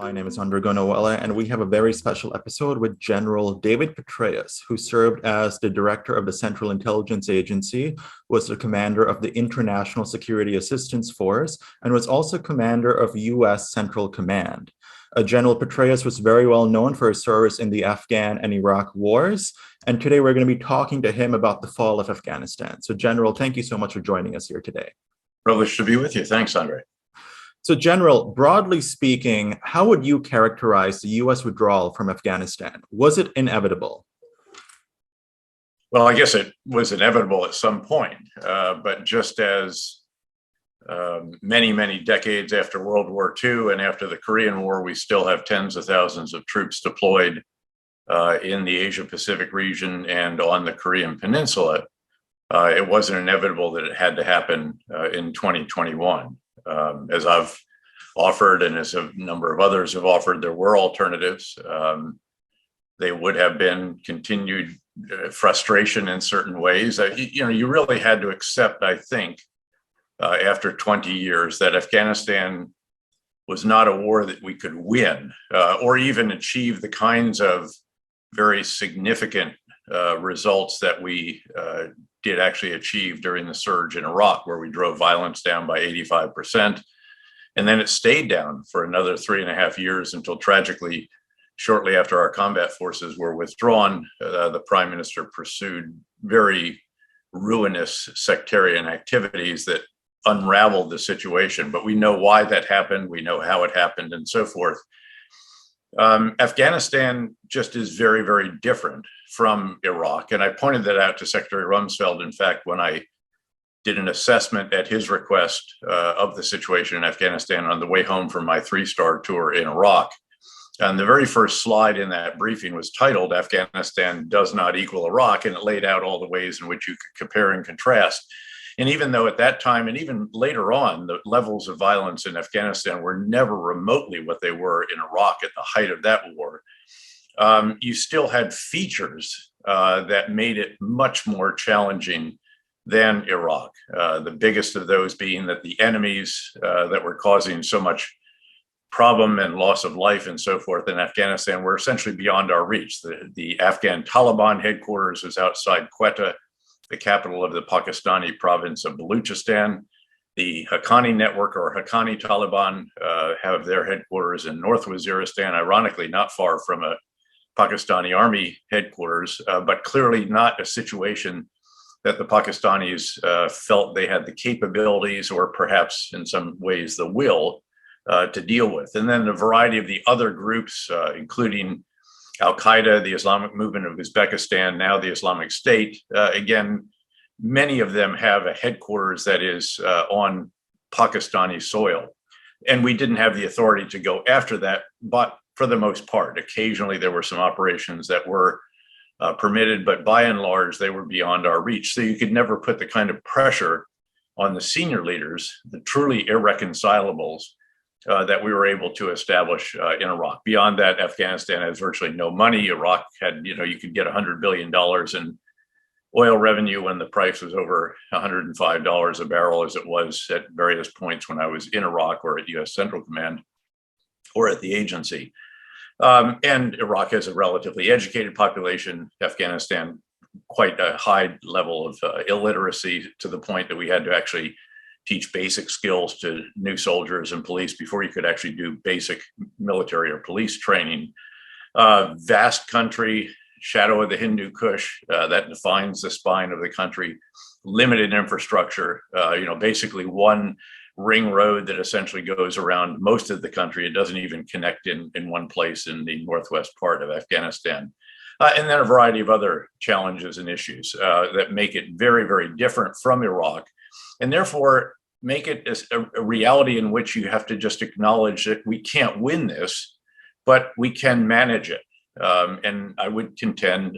My name is Andrew Noella, and we have a very special episode with General David Petraeus, who served as the director of the Central Intelligence Agency, was the commander of the International Security Assistance Force, and was also commander of U.S. Central Command. General Petraeus was very well known for his service in the Afghan and Iraq wars, and today we're going to be talking to him about the fall of Afghanistan. So, General, thank you so much for joining us here today. Privileged to be with you. Thanks, Andre. So, General, broadly speaking, how would you characterize the U.S. withdrawal from Afghanistan? Was it inevitable? Well, I guess it was inevitable at some point, but just as many decades after World War II and after the Korean War, we still have tens of thousands of troops deployed in the Asia-Pacific region and on the Korean Peninsula. It wasn't inevitable that it had to happen in 2021. As I've offered, and as a number of others have offered, there were alternatives. They would have been continued frustration in certain ways. You really had to accept, I think, after 20 years, that Afghanistan was not a war that we could win or even achieve the kinds of very significant results that we did actually achieve during the surge in Iraq, where we drove violence down by 85%. And then it stayed down for another 3.5 years until tragically, shortly after our combat forces were withdrawn, the prime minister pursued very ruinous sectarian activities that unraveled the situation. But we know why that happened. We know how it happened and so forth. Afghanistan just is very different from Iraq. And I pointed that out to Secretary Rumsfeld, in fact, when I did an assessment at his request of the situation in Afghanistan on the way home from my 3-star tour in Iraq. And the very first slide in that briefing was titled "Afghanistan Does Not Equal Iraq," and it laid out all the ways in which you could compare and contrast. And even though at that time, and even later on, the levels of violence in Afghanistan were never remotely what they were in Iraq at the height of that war, you still had features that made it much more challenging than Iraq. The biggest of those being that the enemies that were causing so much problem and loss of life and so forth in Afghanistan were essentially beyond our reach. The Afghan Taliban headquarters was outside Quetta, the capital of the Pakistani province of Baluchistan. The Haqqani network, or Haqqani Taliban, have their headquarters in North Waziristan, ironically not far from a Pakistani army headquarters, but clearly not a situation that the Pakistanis felt they had the capabilities, or perhaps in some ways the will, to deal with. And then a variety of the other groups, including Al-Qaeda, the Islamic movement of Uzbekistan, now the Islamic State. Again, many of them have a headquarters that is on Pakistani soil. And we didn't have the authority to go after that, but for the most part, occasionally there were some operations that were permitted, but by and large, they were beyond our reach. So you could never put the kind of pressure on the senior leaders, the truly irreconcilables, that we were able to establish in Iraq. Beyond that, Afghanistan has virtually no money. Iraq had, you could get $100 billion in oil revenue when the price was over $105 a barrel, as it was at various points when I was in Iraq or at U.S. Central Command or at the agency. And Iraq has a relatively educated population. Afghanistan, quite a high level of illiteracy, to the point that we had to actually teach basic skills to new soldiers and police before you could actually do basic military or police training. Vast country, shadow of the Hindu Kush, that defines the spine of the country. Limited infrastructure, basically one ring road that essentially goes around most of the country. It doesn't even connect in one place in the northwest part of Afghanistan. And then a variety of other challenges and issues that make it very different from Iraq, and therefore make it a reality in which you have to just acknowledge that we can't win this, but we can manage it. And I would contend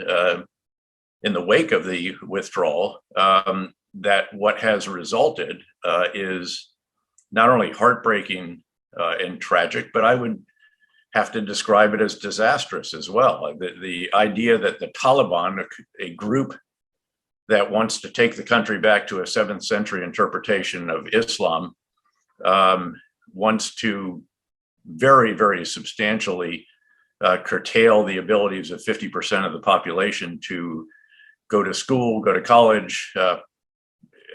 in the wake of the withdrawal that what has resulted is not only heartbreaking and tragic, but I would have to describe it as disastrous as well. The idea that the Taliban, a group that wants to take the country back to a 7th century interpretation of Islam, wants to very, very substantially curtail the abilities of 50% of the population to go to school, go to college,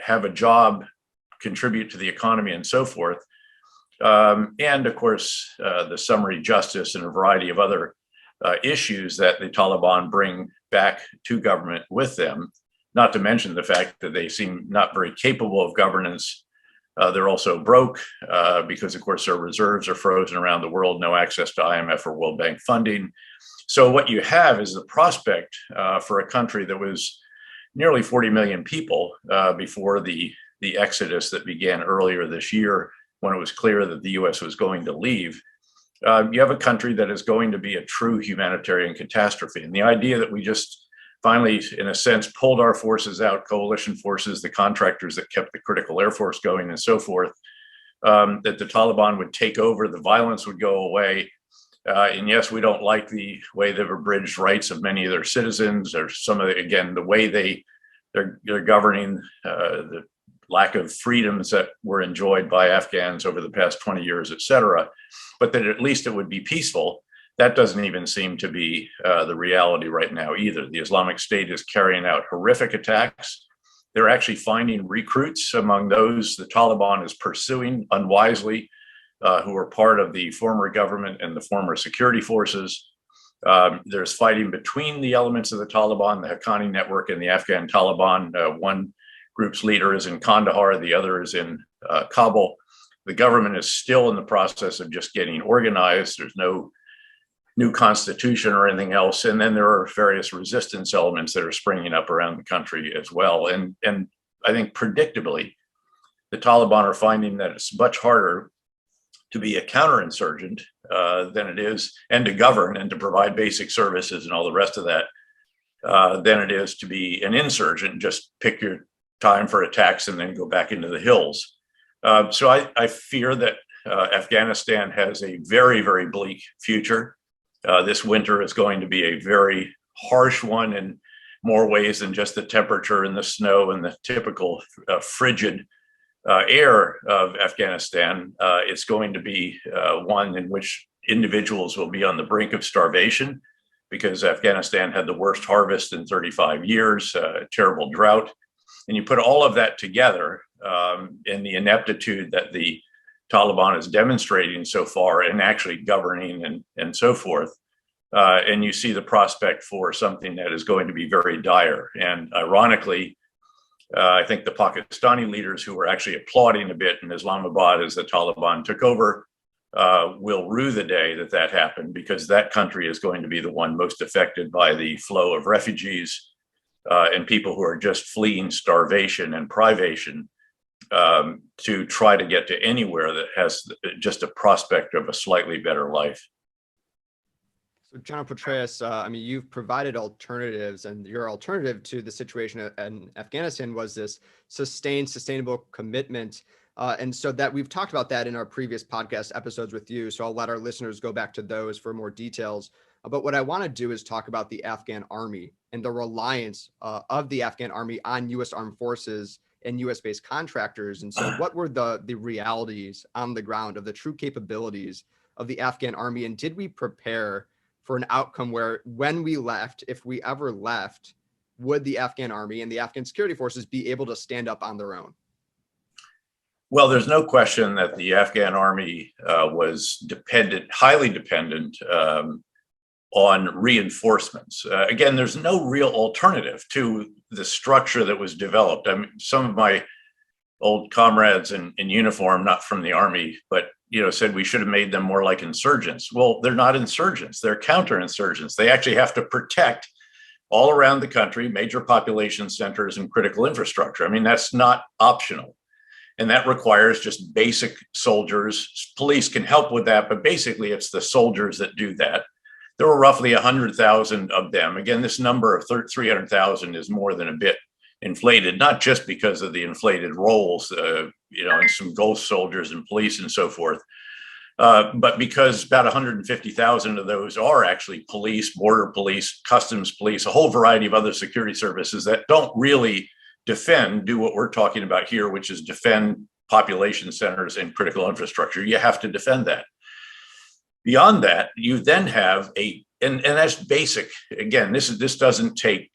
have a job, contribute to the economy, and so forth. And of course, the summary justice and a variety of other issues that the Taliban bring back to government with them, not to mention the fact that they seem not very capable of governance. They're also broke because, of course, their reserves are frozen around the world, no access to IMF or World Bank funding. So what you have is the prospect for a country that was nearly 40 million people before the exodus that began earlier this year, when it was clear that the US was going to leave. You have a country that is going to be a true humanitarian catastrophe. And the idea that we just finally, in a sense, pulled our forces out, coalition forces, the contractors that kept the critical air force going and so forth, that the Taliban would take over, the violence would go away. And yes, we don't like the way they've abridged rights of many of their citizens, or some of the, again, the way they're governing the lack of freedoms that were enjoyed by Afghans over the past 20 years, et cetera, but that at least it would be peaceful. That doesn't even seem to be the reality right now either. The Islamic State is carrying out horrific attacks. They're actually finding recruits among those the Taliban is pursuing unwisely, who are part of the former government and the former security forces. There's fighting between the elements of the Taliban, the Haqqani network, and the Afghan Taliban. One group's leader is in Kandahar, the other is in Kabul. The government is still in the process of just getting organized. There's no new constitution or anything else. And then there are various resistance elements that are springing up around the country as well. And I think predictably, the Taliban are finding that it's much harder to be a counterinsurgent than it is, and to govern and to provide basic services and all the rest of that, than it is to be an insurgent. Just pick your time for attacks and then go back into the hills. So I fear that Afghanistan has a very, very bleak future. This winter is going to be a very harsh one in more ways than just the temperature and the snow and the typical frigid air of Afghanistan. It's going to be one in which individuals will be on the brink of starvation, because Afghanistan had the worst harvest in 35 years, terrible drought. And you put all of that together in the ineptitude that the Taliban is demonstrating so far in actually governing and so forth. And you see the prospect for something that is going to be very dire. And ironically, I think the Pakistani leaders, who were actually applauding a bit in Islamabad as the Taliban took over, will rue the day that that happened, because that country is going to be the one most affected by the flow of refugees and people who are just fleeing starvation and privation to try to get to anywhere that has just a prospect of a slightly better life. So, General Petraeus, I mean, you've provided alternatives, and your alternative to the situation in Afghanistan was this sustainable commitment. And so that we've talked about that in our previous podcast episodes with you. So I'll let our listeners go back to those for more details. But what I want to do is talk about the Afghan army and the reliance of the Afghan army on U.S. armed forces and U.S.-based contractors. And so what were the realities on the ground of the true capabilities of the Afghan army? And did we prepare for an outcome where, when we left, if we ever left, would the Afghan army and the Afghan security forces be able to stand up on their own? Well, there's no question that the Afghan army was highly dependent on reinforcements. Again, there's no real alternative to the structure that was developed. I mean, some of my old comrades in uniform, not from the army, but said we should have made them more like insurgents. Well, they're not insurgents; they're counterinsurgents. They actually have to protect all around the country major population centers and critical infrastructure. I mean, that's not optional. And that requires just basic soldiers. Police can help with that, but basically it's the soldiers that do that. There were roughly 100,000 of them. Again, this number of 300,000 is more than a bit inflated, not just because of the inflated roles, and some ghost soldiers and police and so forth, but because about 150,000 of those are actually police, border police, customs police, a whole variety of other security services that don't really do what we're talking about here, which is defend population centers and critical infrastructure. You have to defend that. Beyond that, you then have and that's basic. Again, this doesn't take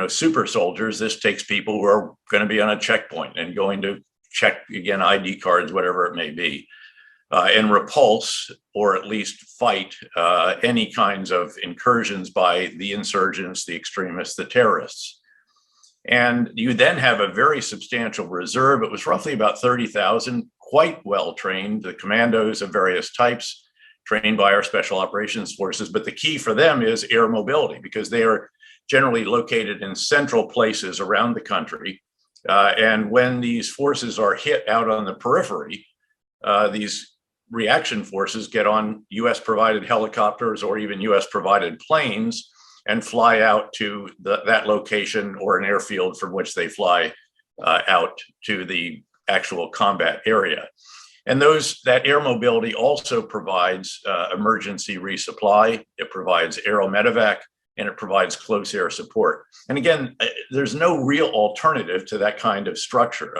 super soldiers. This takes people who are going to be on a checkpoint and going to check again ID cards, whatever it may be, and repulse or at least fight any kinds of incursions by the insurgents, the extremists, the terrorists. And you then have a very substantial reserve. It was roughly about 30,000, quite well trained, the commandos of various types, trained by our special operations forces. But the key for them is air mobility, because they are generally located in central places around the country. And when these forces are hit out on the periphery, these reaction forces get on US provided helicopters or even US provided planes and fly out to that location or an airfield from which they fly out to the actual combat area. And that air mobility also provides emergency resupply. It provides aero medevac, and it provides close air support. And again, there's no real alternative to that kind of structure.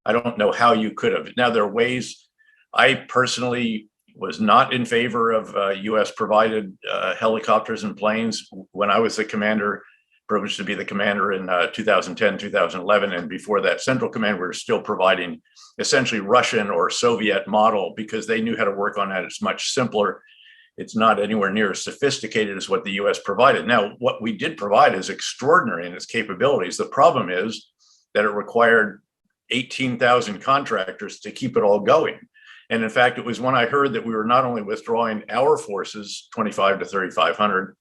I don't know how you could have. Now, there are ways. I personally was not in favor of US provided helicopters and planes when I was the commander, privileged to be the commander in 2010, 2011. And before that, Central Command, we were still providing essentially Russian or Soviet model, because they knew how to work on that. It's much simpler. It's not anywhere near as sophisticated as what the US provided. Now, what we did provide is extraordinary in its capabilities. The problem is that it required 18,000 contractors to keep it all going. And in fact, it was when I heard that we were not only withdrawing our forces, 25 to 3,500,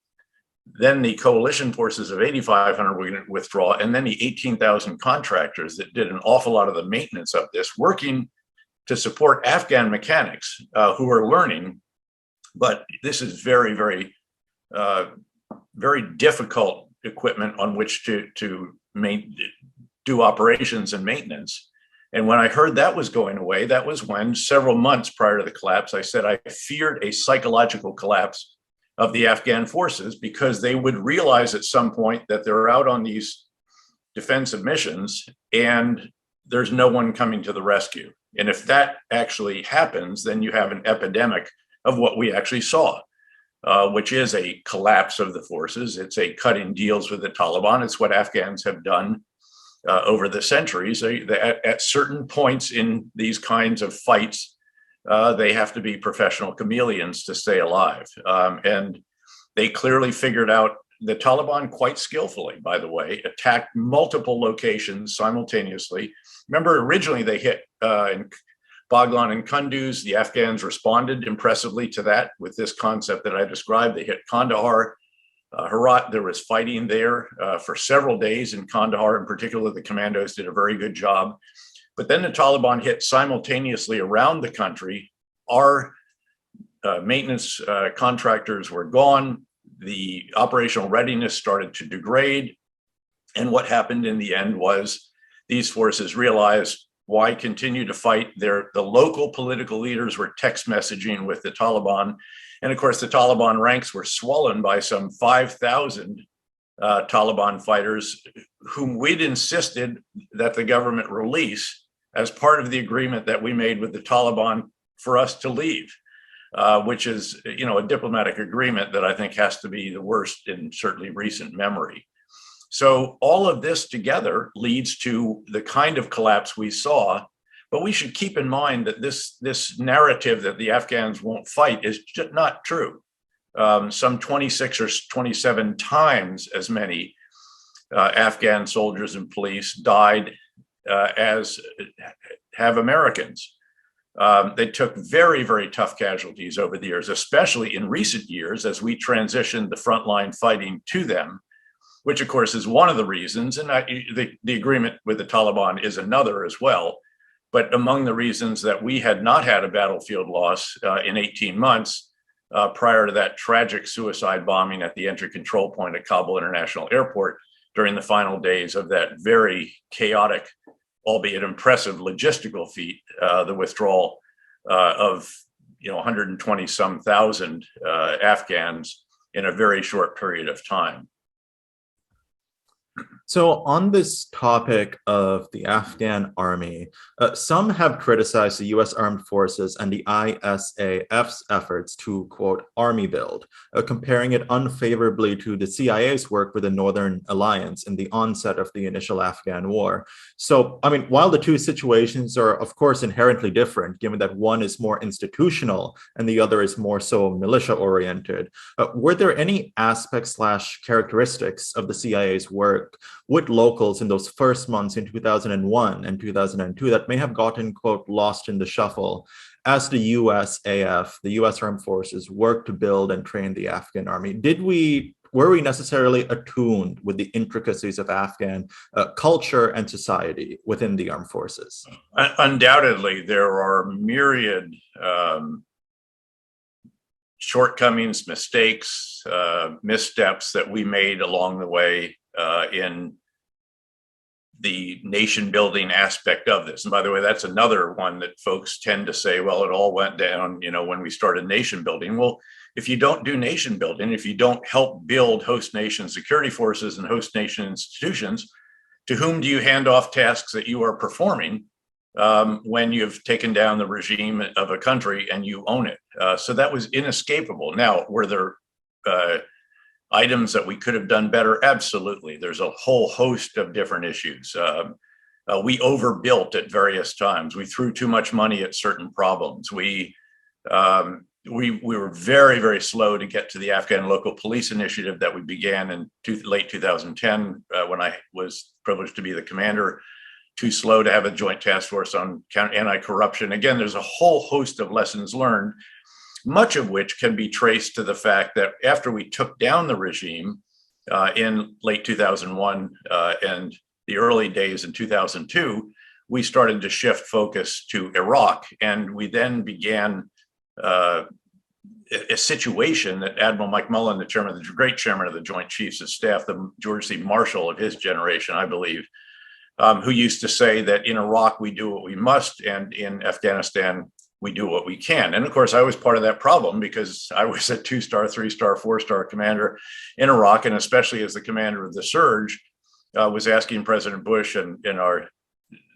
then the coalition forces of 8,500 were going to withdraw, and then the 18,000 contractors that did an awful lot of the maintenance of this, working to support Afghan mechanics who are learning. But this is very, very, very difficult equipment on which to do operations and maintenance. And when I heard that was going away, that was when, several months prior to the collapse, I said I feared a psychological collapse of the Afghan forces, because they would realize at some point that they're out on these defensive missions and there's no one coming to the rescue. And if that actually happens, then you have an epidemic of what we actually saw, which is a collapse of the forces. It's a cutting deals with the Taliban. It's what Afghans have done over the centuries. At certain points in these kinds of fights, they have to be professional chameleons to stay alive. And they clearly figured out, the Taliban quite skillfully, by the way, attacked multiple locations simultaneously. Remember, originally they hit in Baghlan and Kunduz. The Afghans responded impressively to that with this concept that I described. They hit Kandahar, Herat. There was fighting there for several days in Kandahar. In particular, the commandos did a very good job. But then the Taliban hit simultaneously around the country. Our maintenance contractors were gone. The operational readiness started to degrade. And what happened in the end was these forces realized, why continue to fight? The local political leaders were text messaging with the Taliban. And of course, the Taliban ranks were swollen by some 5,000 Taliban fighters whom we'd insisted that the government release as part of the agreement that we made with the Taliban for us to leave, which is, a diplomatic agreement that I think has to be the worst in certainly recent memory. So all of this together leads to the kind of collapse we saw. But we should keep in mind that this narrative that the Afghans won't fight is just not true. Some 26 or 27 times as many Afghan soldiers and police died as have Americans. They took very, very tough casualties over the years, especially in recent years as we transitioned the frontline fighting to them, which of course is one of the reasons, and the agreement with the Taliban is another as well. But among the reasons that we had not had a battlefield loss in 18 months prior to that tragic suicide bombing at the entry control point at Kabul International Airport during the final days of that very chaotic, albeit impressive logistical feat, the withdrawal of 120 some thousand Afghans in a very short period of time. So, on this topic of the Afghan army, some have criticized the US Armed Forces and the ISAF's efforts to, quote, army build, comparing it unfavorably to the CIA's work with the Northern Alliance in the onset of the initial Afghan war. So, I mean, while the two situations are, of course, inherently different, given that one is more institutional and the other is more so militia oriented, were there any aspects slash characteristics of the CIA's work with locals in those first months in 2001 and 2002 that may have gotten, quote, lost in the shuffle as the USAF, the US Armed Forces, worked to build and train the Afghan army? Were we necessarily attuned with the intricacies of Afghan culture and society within the armed forces? Undoubtedly, there are myriad shortcomings, mistakes, missteps that we made along the way in the nation building aspect of this. And by the way, that's another one that folks tend to say, well, it all went down, when we started nation building. Well, if you don't do nation building, if you don't help build host nation security forces and host nation institutions, to whom do you hand off tasks that you are performing when you've taken down the regime of a country and you own it? So that was inescapable. Now, were there items that we could have done better? Absolutely. There's a whole host of different issues. We overbuilt at various times. We threw too much money at certain problems. We were very, very slow to get to the Afghan local police initiative that we began in late 2010 when I was privileged to be the commander. Too slow to have a joint task force on anti-corruption. Again, there's a whole host of lessons learned, much of which can be traced to the fact that after we took down the regime in late 2001 and the early days in 2002, we started to shift focus to Iraq. And we then began a situation that Admiral Mike Mullen, the great chairman of the Joint Chiefs of Staff, the George C. Marshall of his generation, I believe, who used to say that in Iraq, we do what we must, and in Afghanistan, we do what we can. And of course, I was part of that problem because I was a 2-star, 3-star, 4-star commander in Iraq, and especially as the commander of the surge, was asking President Bush and our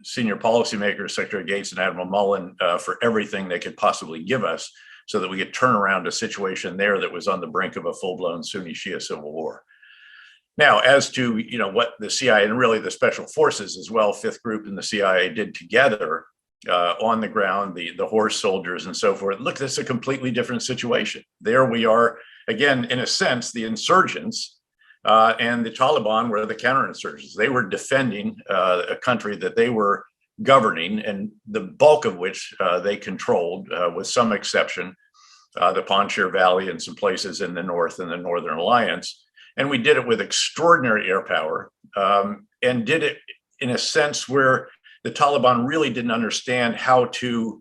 senior policymakers, Secretary Gates and Admiral Mullen, for everything they could possibly give us so that we could turn around a situation there that was on the brink of a full-blown Sunni-Shia civil war. Now, as to what the CIA and really the special forces as well, Fifth Group and the CIA did together on the ground, the horse soldiers and so forth. Look, this is a completely different situation. There we are, again, in a sense, the insurgents and the Taliban were the counterinsurgents. They were defending a country that they were governing, and the bulk of which they controlled, with some exception, the Panjshir Valley and some places in the north and the Northern Alliance. And we did it with extraordinary air power and did it in a sense where the Taliban really didn't understand how to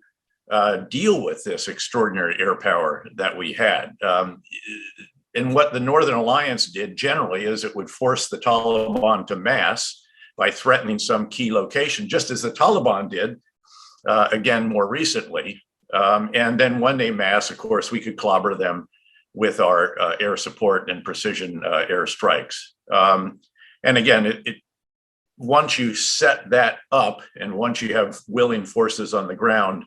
deal with this extraordinary air power that we had. And what the Northern Alliance did generally is it would force the Taliban to mass by threatening some key location, just as the Taliban did, again, more recently. And then when they mass, of course, we could clobber them with our air support and precision air strikes. And again, once you set that up and once you have willing forces on the ground,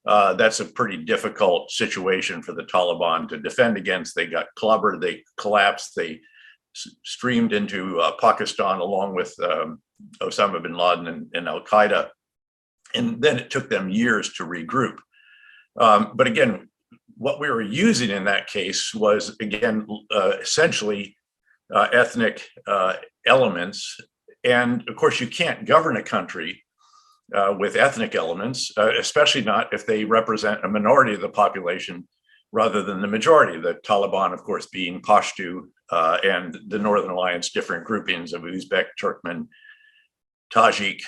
that's a pretty difficult situation for the Taliban to defend against. They got clobbered, they collapsed, they streamed into Pakistan along with Osama bin Laden and Al Qaeda. And then it took them years to regroup. But again, what we were using in that case was, again, essentially ethnic elements. And of course, you can't govern a country with ethnic elements, especially not if they represent a minority of the population rather than the majority. The Taliban, of course, being Pashto and the Northern Alliance, different groupings of Uzbek, Turkmen, Tajik,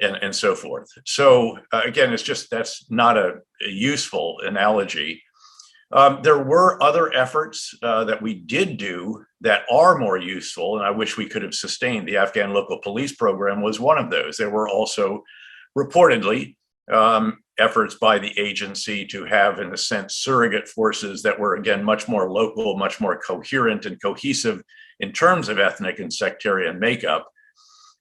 and so forth. So again, that's not a useful analogy. There were other efforts that we did do that are more useful, and I wish we could have sustained. The Afghan local police program was one of those. There were also reportedly efforts by the agency to have, in a sense, surrogate forces that were, again, much more local, much more coherent and cohesive in terms of ethnic and sectarian makeup.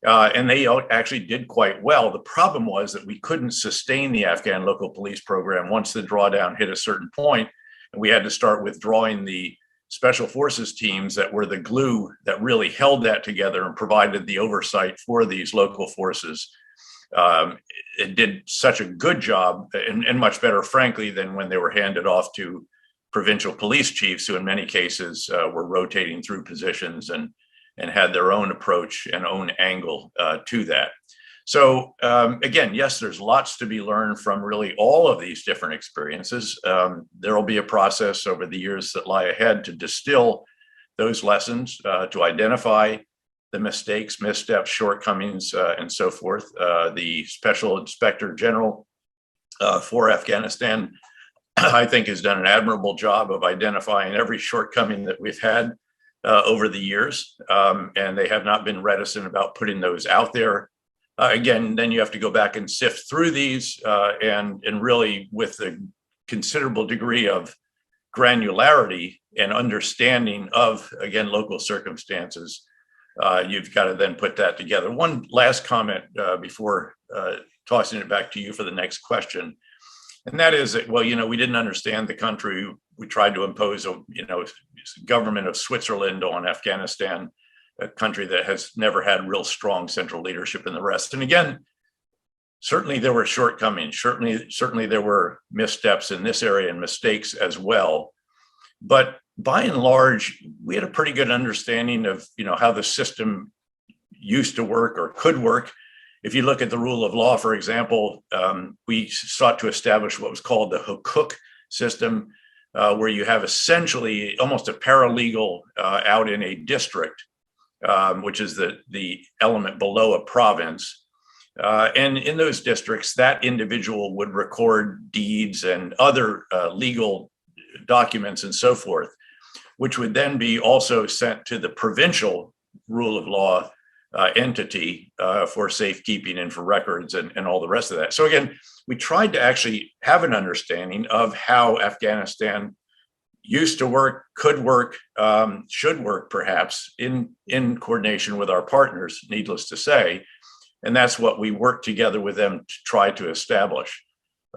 And they actually did quite well. The problem was that we couldn't sustain the Afghan local police program once the drawdown hit a certain point, and we had to start withdrawing the special forces teams that were the glue that really held that together and provided the oversight for these local forces. It did such a good job, and much better, frankly, than when they were handed off to provincial police chiefs, who in many cases were rotating through positions and had their own approach and own angle to that. So again, yes, there's lots to be learned from really all of these different experiences. There will be a process over the years that lie ahead to distill those lessons, to identify the mistakes, missteps, shortcomings, and so forth. The Special Inspector General for Afghanistan, I think, has done an admirable job of identifying every shortcoming that we've had over the years, and they have not been reticent about putting those out there. Again, then you have to go back and sift through these, and really with a considerable degree of granularity and understanding of, again, local circumstances. You've got to then put that together. One last comment before tossing it back to you for the next question. And that is that, well, we didn't understand the country. We tried to impose a, government of Switzerland on Afghanistan, a country that has never had real strong central leadership in the rest. And again, certainly there were shortcomings. Certainly there were missteps in this area and mistakes as well. But by and large, we had a pretty good understanding of, how the system used to work or could work. If you look at the rule of law, for example, we sought to establish what was called the hukuk system, where you have essentially almost a paralegal out in a district, which is the element below a province. And in those districts, that individual would record deeds and other legal documents and so forth, which would then be also sent to the provincial rule of law entity for safekeeping and for records and all the rest of that. So again, we tried to actually have an understanding of how Afghanistan used to work, could work, should work perhaps in coordination with our partners, needless to say. And that's what we worked together with them to try to establish.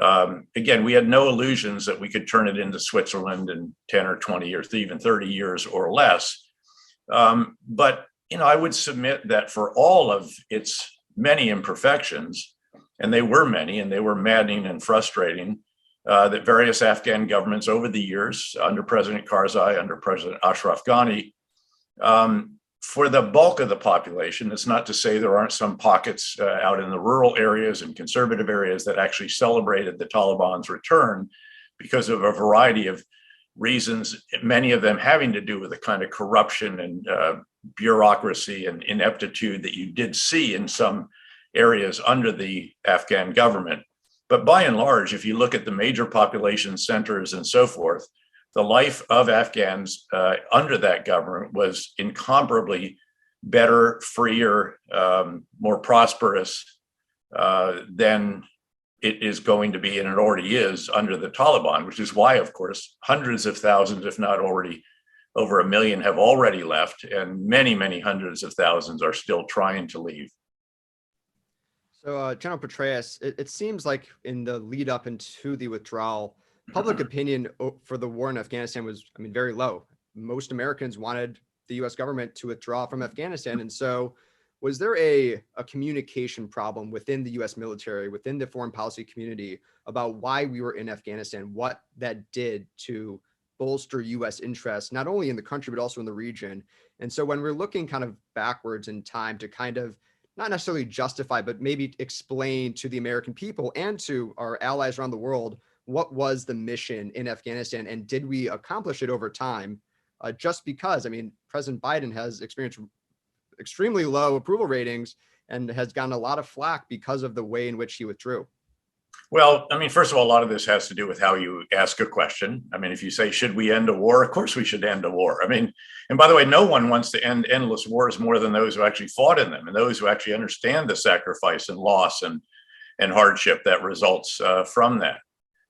Again, we had no illusions that we could turn it into Switzerland in 10 or 20 or even 30 years or less. But I would submit that for all of its many imperfections, and they were many, and they were maddening and frustrating, that various Afghan governments over the years, under President Karzai, under President Ashraf Ghani, for the bulk of the population, it's not to say there aren't some pockets out in the rural areas and conservative areas that actually celebrated the Taliban's return because of a variety of reasons, many of them having to do with the kind of corruption and bureaucracy and ineptitude that you did see in some areas under the Afghan government. But by and large, if you look at the major population centers and so forth, the life of Afghans under that government was incomparably better, freer, more prosperous than it is going to be, and it already is, under the Taliban, which is why, of course, hundreds of thousands, if not already over 1 million, have already left, and many, many hundreds of thousands are still trying to leave. So, General Petraeus, it seems like in the lead up into the withdrawal, public opinion for the war in Afghanistan was, very low. Most Americans wanted the U.S. government to withdraw from Afghanistan. And so was there a communication problem within the U.S. military, within the foreign policy community about why we were in Afghanistan, what that did to bolster U.S. interests, not only in the country, but also in the region? And so when we're looking kind of backwards in time to kind of not necessarily justify, but maybe explain to the American people and to our allies around the world, what was the mission in Afghanistan, and did we accomplish it over time? Just because, President Biden has experienced extremely low approval ratings and has gotten a lot of flack because of the way in which he withdrew. Well, first of all, a lot of this has to do with how you ask a question. If you say, should we end a war? Of course we should end a war. And by the way, no one wants to end endless wars more than those who actually fought in them and those who actually understand the sacrifice and loss and hardship that results from that.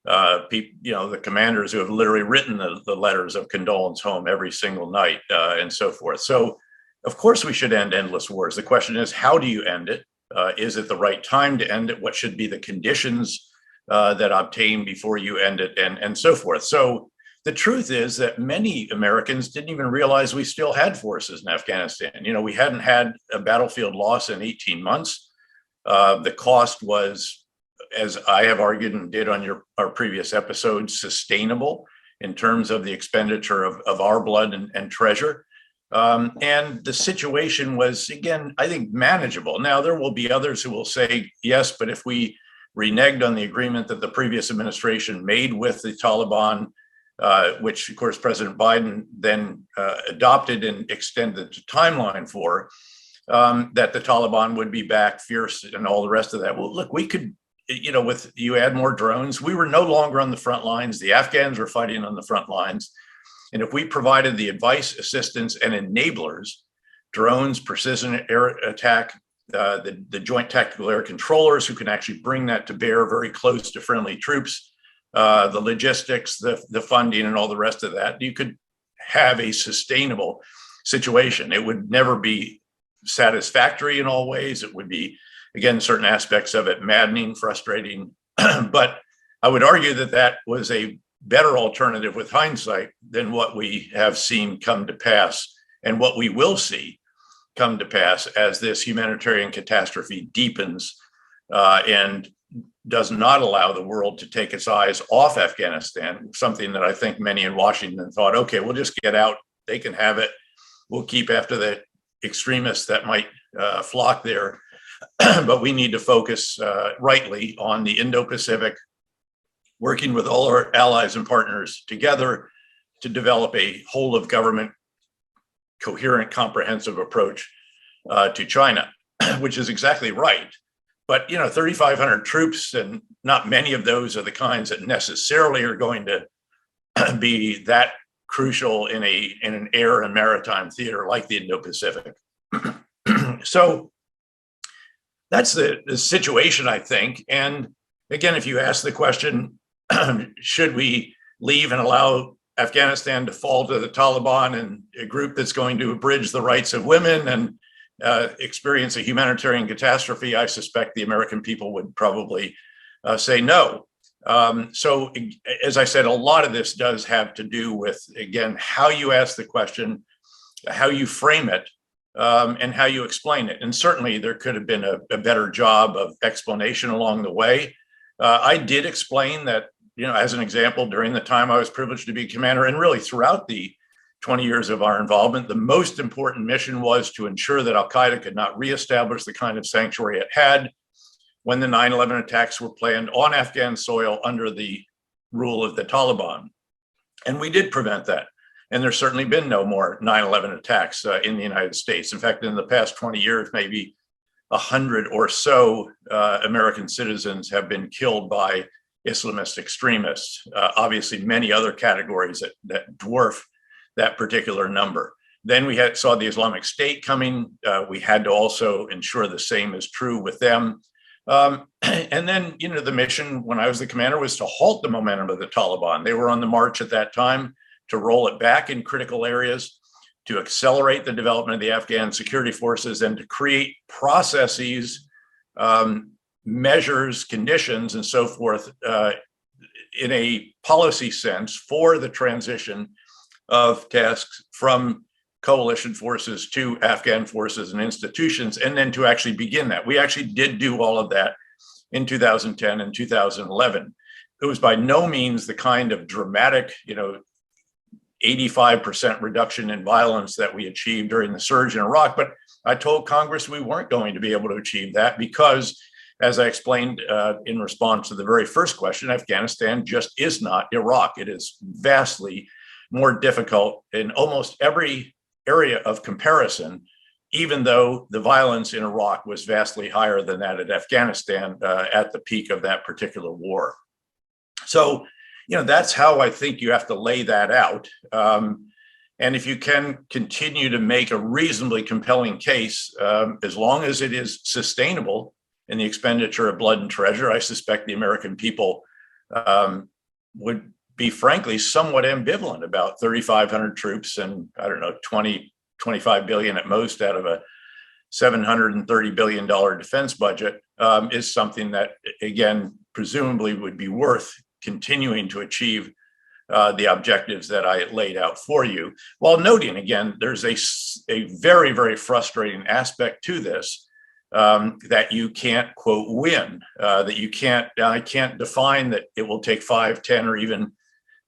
The commanders who have literally written the letters of condolence home every single night and so forth. So Of course, we should end endless wars. The question is, how do you end it? Is it the right time to end it? What should be the conditions that obtain before you end it, and so forth? So the truth is that many Americans didn't even realize we still had forces in Afghanistan. You know, we hadn't had a battlefield loss in 18 months. The cost was, as I have argued and did on our previous episode, sustainable in terms of the expenditure of our blood and treasure. And the situation was, again, I think manageable. Now, there will be others who will say, yes, but if we reneged on the agreement that the previous administration made with the Taliban, which, of course, President Biden then adopted and extended the timeline for, that the Taliban would be back fierce and all the rest of that. Well, look, we could, you know, with you add more drones, we were no longer on the front lines. The Afghans were fighting on the front lines. And if we provided the advice, assistance, and enablers, drones, precision air attack, the joint tactical air controllers who can actually bring that to bear very close to friendly troops, the logistics, the funding, and all the rest of that, you could have a sustainable situation. It would never be satisfactory in all ways. It would be, again, certain aspects of it maddening, frustrating. But I would argue that that was a better alternative with hindsight than what we have seen come to pass and what we will see come to pass as this humanitarian catastrophe deepens and does not allow the world to take its eyes off Afghanistan, something that I think many in Washington thought, okay, we'll just get out, they can have it, we'll keep after the extremists that might flock there, but we need to focus rightly on the Indo-Pacific, working with all our allies and partners together to develop a whole of government, coherent, comprehensive approach to China, which is exactly right. But, you know, 3,500 troops, and not many of those are the kinds that necessarily are going to be that crucial in an air and maritime theater like the Indo-Pacific. So that's the situation, I think. And again, if you ask the question, should we leave and allow Afghanistan to fall to the Taliban and a group that's going to abridge the rights of women and experience a humanitarian catastrophe, I suspect the American people would probably say no. So, as I said, a lot of this does have to do with, again, how you ask the question, how you frame it, and how you explain it. And certainly there could have been a better job of explanation along the way. I did explain that, you know, as an example, during the time I was privileged to be commander, and really throughout the 20 years of our involvement, the most important mission was to ensure that al-Qaeda could not reestablish the kind of sanctuary it had when the 9/11 attacks were planned on Afghan soil under the rule of the Taliban. And we did prevent that. And there's certainly been no more 9/11 attacks in the United States. In fact, in the past 20 years, maybe 100 or so American citizens have been killed by Islamist extremists. Obviously, many other categories that dwarf that particular number. Then we saw the Islamic State coming. We had to also ensure the same is true with them. And then, you know, the mission when I was the commander was to halt the momentum of the Taliban. They were on the march at that time to roll it back in critical areas, to accelerate the development of the Afghan security forces, and to create processes, measures, conditions, and so forth in a policy sense for the transition of tasks from coalition forces to Afghan forces and institutions, and then to actually begin that. We actually did do all of that in 2010 and 2011. It was by no means the kind of dramatic, you know, 85% reduction in violence that we achieved during the surge in Iraq. But I told Congress we weren't going to be able to achieve that because, as I explained in response to the very first question, Afghanistan just is not Iraq. It is vastly more difficult in almost every area of comparison, even though the violence in Iraq was vastly higher than that at Afghanistan at the peak of that particular war. So, you know, that's how I think you have to lay that out. And if you can continue to make a reasonably compelling case, as long as it is sustainable in the expenditure of blood and treasure, I suspect the American people would be, frankly, somewhat ambivalent about 3,500 troops and, I don't know, 20, $25 billion at most out of a $730 billion defense budget is something that, again, presumably would be worth continuing to achieve the objectives that I laid out for you, while noting, again, there's a very, very frustrating aspect to this that you can't, quote, win, that you can't, I can't define that it will take 5, 10, or even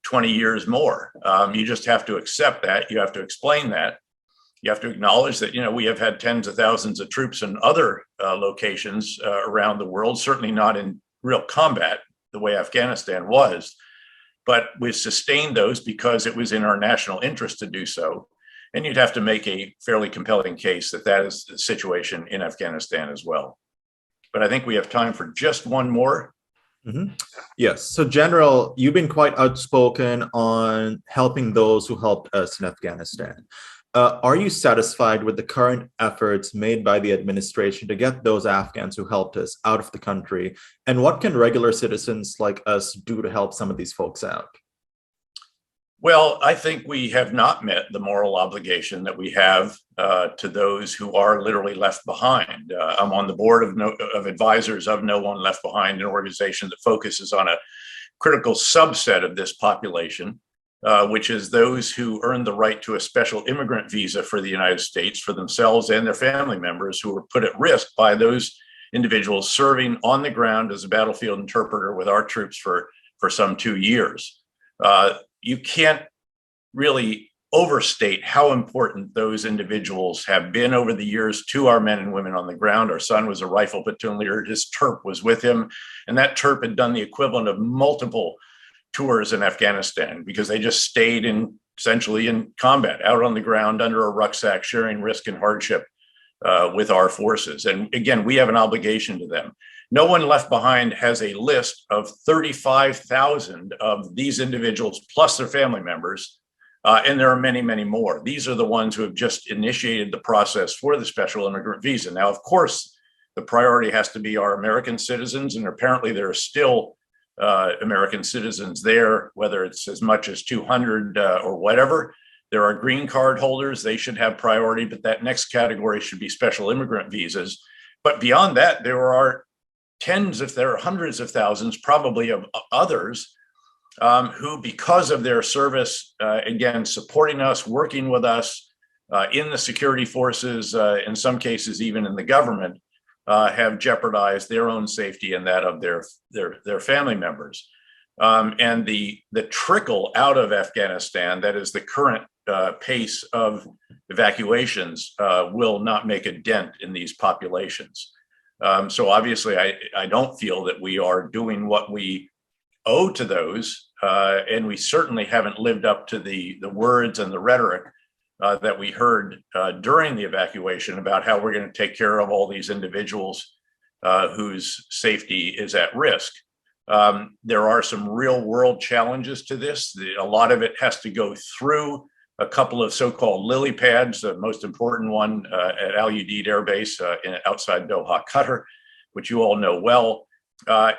20 years more. You just have to accept that. You have to explain that. You have to acknowledge that, we have had tens of thousands of troops in other locations around the world, certainly not in real combat the way Afghanistan was, but we've sustained those because it was in our national interest to do so. And you'd have to make a fairly compelling case that that is the situation in Afghanistan as well. But I think we have time for just one more. Mm-hmm. Yes. So, General, you've been quite outspoken on helping those who helped us in Afghanistan. Are you satisfied with the current efforts made by the administration to get those Afghans who helped us out of the country? And what can regular citizens like us do to help some of these folks out? Well, I think we have not met the moral obligation that we have to those who are literally left behind. I'm on the board of advisors of No One Left Behind, an organization that focuses on a critical subset of this population, which is those who earn the right to a special immigrant visa for the United States for themselves and their family members who were put at risk by those individuals serving on the ground as a battlefield interpreter with our troops for some 2 years. You can't really overstate how important those individuals have been over the years to our men and women on the ground. Our son was a rifle platoon leader. His TERP was with him, and that TERP had done the equivalent of multiple tours in Afghanistan because they just stayed essentially in combat, out on the ground under a rucksack, sharing risk and hardship with our forces. And again, we have an obligation to them. No One Left Behind has a list of 35,000 of these individuals plus their family members, and there are many, many more. These are the ones who have just initiated the process for the special immigrant visa. Now, of course, the priority has to be our American citizens, and apparently there are still American citizens there, whether it's as much as 200 or whatever. There are green card holders. They should have priority, but that next category should be special immigrant visas. But beyond that, there are tens, if there are hundreds of thousands, probably of others who, because of their service, again, supporting us, working with us in the security forces, in some cases, even in the government, have jeopardized their own safety and that of their family members. And the trickle out of Afghanistan, that is the current pace of evacuations, will not make a dent in these populations. So obviously, I don't feel that we are doing what we owe to those, and we certainly haven't lived up to the words and the rhetoric that we heard during the evacuation about how we're going to take care of all these individuals whose safety is at risk. There are some real world challenges to this. A lot of it has to go through a couple of so-called lily pads, the most important one at Al Udeid Air Base outside Doha, Qatar, which you all know well.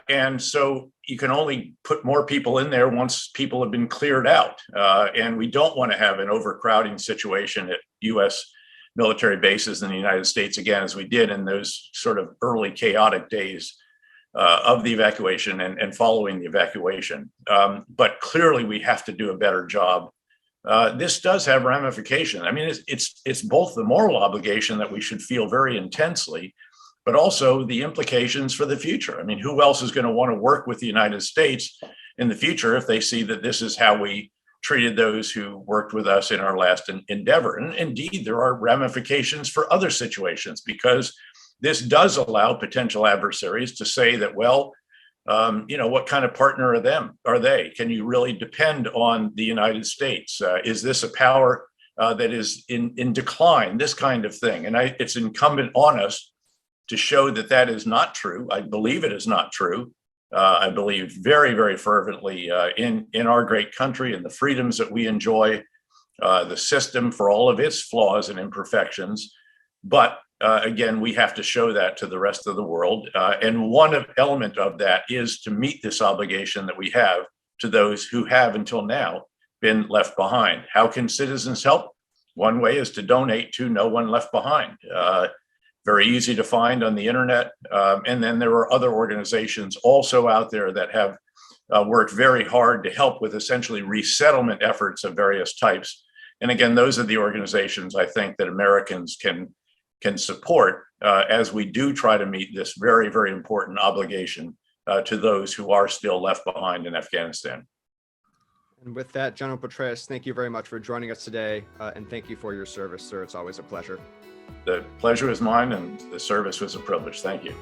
And so you can only put more people in there once people have been cleared out. And we don't want to have an overcrowding situation at U.S. military bases in the United States again, as we did in those sort of early chaotic days of the evacuation and following the evacuation. But clearly we have to do a better job. This does have ramifications. I mean, it's both the moral obligation that we should feel very intensely, but also the implications for the future. I mean, who else is going to want to work with the United States in the future if they see that this is how we treated those who worked with us in our last endeavor? And indeed, there are ramifications for other situations, because this does allow potential adversaries to say that, well, what kind of partner are they? Can you really depend on the United States? Is this a power that is in decline? This kind of thing. And it's incumbent on us to show that that is not true. I believe it is not true. I believe very, very fervently in our great country and the freedoms that we enjoy, the system for all of its flaws and imperfections. But again, we have to show that to the rest of the world. And one element of that is to meet this obligation that we have to those who have until now been left behind. How can citizens help? One way is to donate to No One Left Behind. Very easy to find on the internet. And then there are other organizations also out there that have worked very hard to help with essentially resettlement efforts of various types. And again, those are the organizations I think that Americans can support as we do try to meet this very, very important obligation to those who are still left behind in Afghanistan. And with that, General Petraeus, thank you very much for joining us today, and thank you for your service, sir. It's always a pleasure. The pleasure was mine, and the service was a privilege. Thank you.